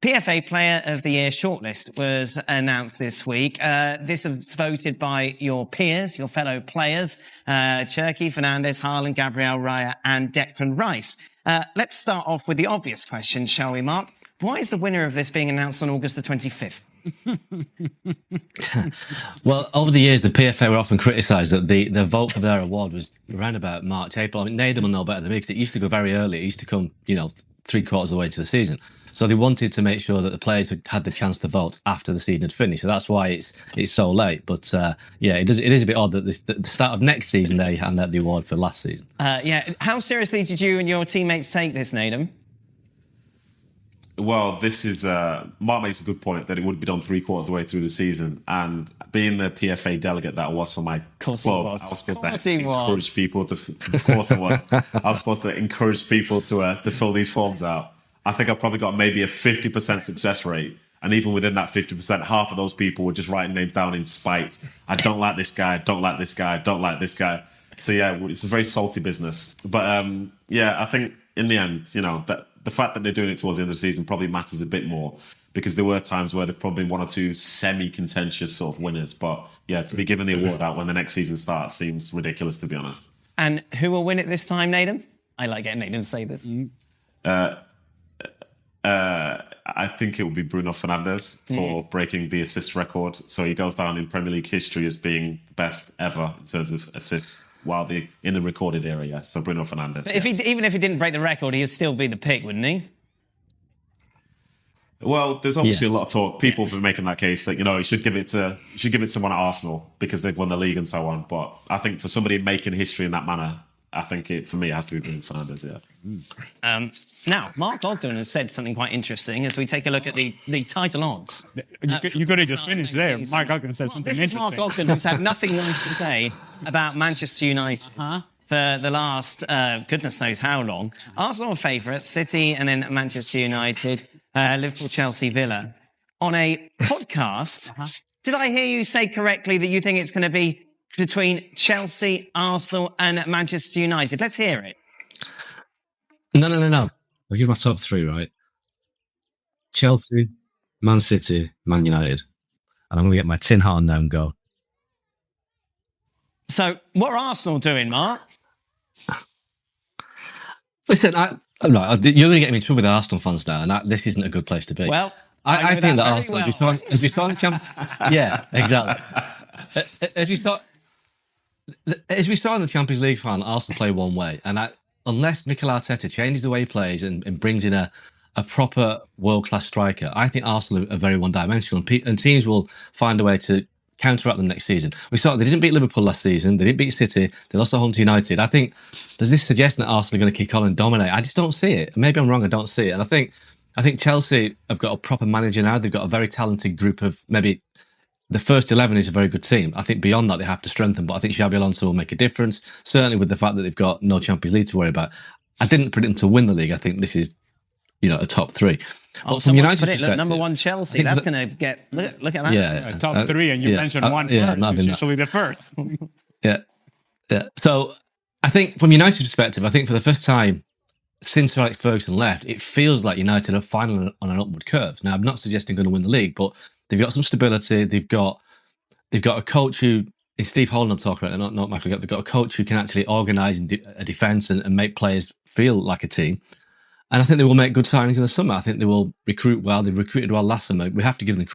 PFA Player of the Year shortlist was announced this week. This is voted by your peers, your fellow players, Cherky, Fernandez, Haaland, Gabriel, Raya and Declan Rice. Let's start off with the obvious question, shall we, Mark? Why is the winner of this being announced on August the 25th? Well, over the years, the PFA were often criticised that the vote for their award was around about March, April. I mean, Naden will know better than me because it used to go very early. It used to come, 3/4 of the way into the season. So they wanted to make sure that the players had the chance to vote after the season had finished. So that's why it's so late. But it is a bit odd that the start of next season they hand out the award for last season. How seriously did you and your teammates take this, Naden? Well, this is Mark makes a good point that it would be done 3/4 of the way through the season, and being the PFA delegate that I was for my club, I was supposed to encourage people to. Of course, I was. I was supposed to encourage people to fill these forms out. I think I probably got maybe a 50% success rate, and even within that 50%, half of those people were just writing names down in spite. I don't like this guy. Don't like this guy. Don't like this guy. So yeah, it's a very salty business. But I think in the end, that. The fact that they're doing it towards the end of the season probably matters a bit more because there were times where there've probably been one or two semi-contentious sort of winners. But yeah, to be given the award out when the next season starts seems ridiculous, to be honest. And who will win it this time, Naden? I like getting Naden to say this. I think it will be Bruno Fernandes for breaking the assist record. So he goes down in Premier League history as being the best ever in terms of assists. While in the recorded era, yeah. So Bruno Fernandes. But even if he didn't break the record, he would still be the pick, wouldn't he? Well, there's obviously a lot of talk. People have been making that case that he should give it to someone at Arsenal because they've won the league and so on. But I think for somebody making history in that manner, I think it has to be Bruno Fernandes. Yeah. Now, Mark Ogden has said something quite interesting as we take a look at the title odds. You could have just finished there. Mark Ogden said something interesting. This is Mark Ogden, who's had nothing nice to say about Manchester United for the last goodness knows how long. Arsenal favourites, City, and then Manchester United, Liverpool, Chelsea, Villa. On a podcast, did I hear you say correctly that you think it's going to be between Chelsea, Arsenal, and Manchester United? Let's hear it. No. I'll give my top three, right? Chelsea, Man City, Man United. And I'm going to get my tin hat on now and go. So, what are Arsenal doing, Mark? Listen, you're going to get me in trouble with the Arsenal fans now, and this isn't a good place to be. Well, I think that Arsenal, as we saw in the Champions... Yeah, exactly. As we saw in the Champions League final, Arsenal play one way, and unless Mikel Arteta changes the way he plays and brings in a proper world-class striker, I think Arsenal are very one-dimensional, and teams will find a way to counteract them next season. We saw they didn't beat Liverpool last season, they didn't beat City, they lost at home to United. I think there's this suggestion that Arsenal are going to kick on and dominate. I just don't see it. Maybe I'm wrong, I don't see it. And I think Chelsea have got a proper manager now. They've got a very talented group of maybe... The first 11 is a very good team. I think beyond that, they have to strengthen, but I think Xabi Alonso will make a difference, certainly with the fact that they've got no Champions League to worry about. I didn't predict them to win the league. I think this is, a top three. Oh, from United's perspective, number one Chelsea. That's going to get... Look at that. Yeah, top three, and you mentioned one first. It's usually the first. Yeah. So I think from United's perspective, I think for the first time since Alex Ferguson left, it feels like United are finally on an upward curve. Now, I'm not suggesting going to win the league, but they've got some stability. They've got a coach who, it's Steve Holland I'm talking about, not Michael. They've got a coach who can actually organise a defence and make players feel like a team. And I think they will make good signings in the summer. I think they will recruit well. They recruited well last summer. We have to give them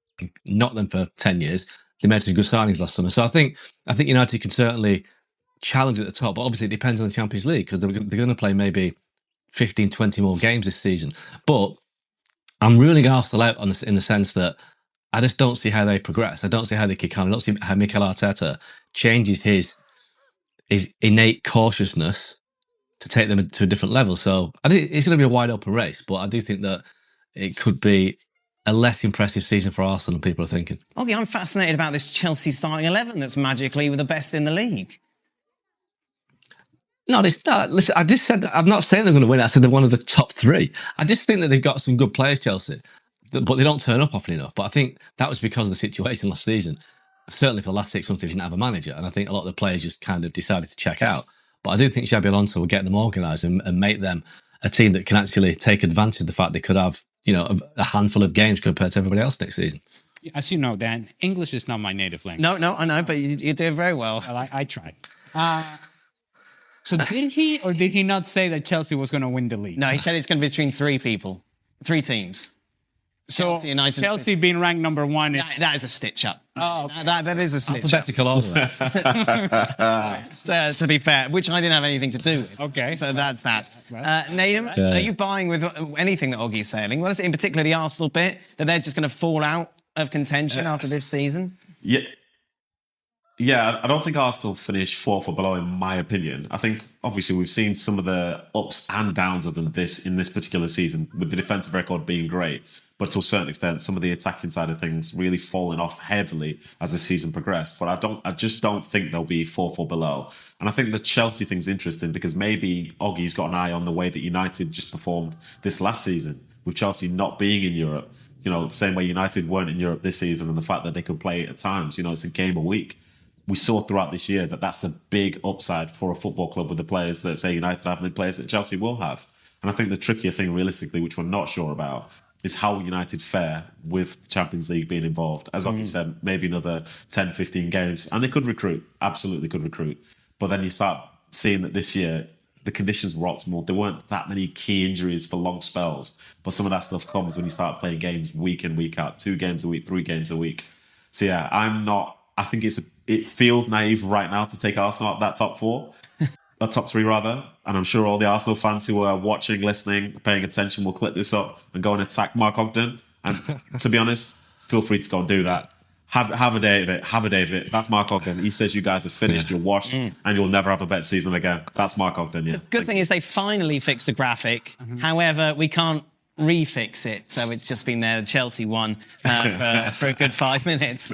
not them for 10 years. They made some good signings last summer. So I think United can certainly challenge at the top. But obviously it depends on the Champions League because they're going to play maybe 15, 20 more games this season. But I'm ruling Arsenal out in the sense that I just don't see how they progress. I don't see how they kick on. I don't see how Mikel Arteta changes his innate cautiousness to take them to a different level. So I think it's going to be a wide open race, but I do think that it could be a less impressive season for Arsenal than people are thinking. Ollie, I'm fascinated about this Chelsea starting 11 that's magically the best in the league. No, it's not. Listen, I just said that I'm not saying they're going to win. I said they're one of the top three. I just think that they've got some good players, Chelsea, but they don't turn up often enough. But I think that was because of the situation last season. Certainly for the last 6 months, they didn't have a manager. And I think a lot of the players just kind of decided to check out. But I do think Xabi Alonso will get them organised and make them a team that can actually take advantage of the fact they could have a handful of games compared to everybody else next season. As you know, Dan, English is not my native language. No, I know, but you do very well. Well, I tried. So did he or did he not say that Chelsea was going to win the league? No, he said it's going to be between three teams. So Chelsea, United, Chelsea being ranked number one is... That is a stitch up. Oh, okay. That is a stitch up. Alphabetical order. To be fair, which I didn't have anything to do with. Okay. So that's that. Right. Nadim, are you buying with anything that Oggie's saying? Well, in particular the Arsenal bit, that they're just going to fall out of contention after this season? Yeah, I don't think Arsenal finish fourth or below, in my opinion. I think, obviously, we've seen some of the ups and downs of them in this particular season, with the defensive record being great. But to a certain extent, some of the attacking side of things really falling off heavily as the season progressed. But I just don't think they'll be fourth or below. And I think the Chelsea thing's interesting because maybe Oggie's got an eye on the way that United just performed this last season, with Chelsea not being in Europe. The same way United weren't in Europe this season, and the fact that they could play at times. It's a game a week. We saw throughout this year that that's a big upside for a football club with the players that, say, United have and the players that Chelsea will have. And I think the trickier thing, realistically, which we're not sure about, is how United fare with the Champions League being involved. As Oggie said, maybe another 10, 15 games. And they could recruit, absolutely could recruit. But then you start seeing that this year, the conditions were optimal. There weren't that many key injuries for long spells. But some of that stuff comes when you start playing games week in, week out, 2 games a week, 3 games a week. So yeah, I think it feels naive right now to take Arsenal out that top 4, or top 3 rather. And I'm sure all the Arsenal fans who are watching, listening, paying attention will clip this up and go and attack Mark Ogden. And to be honest, feel free to go and do that. Have a day of it. Have a day of it. That's Mark Ogden. He says you guys are finished, you're washed, and you'll never have a better season again. That's Mark Ogden, yeah. The good thing is they finally fixed the graphic. However, we can't refix it, so it's just been there. Chelsea won for a good 5 minutes.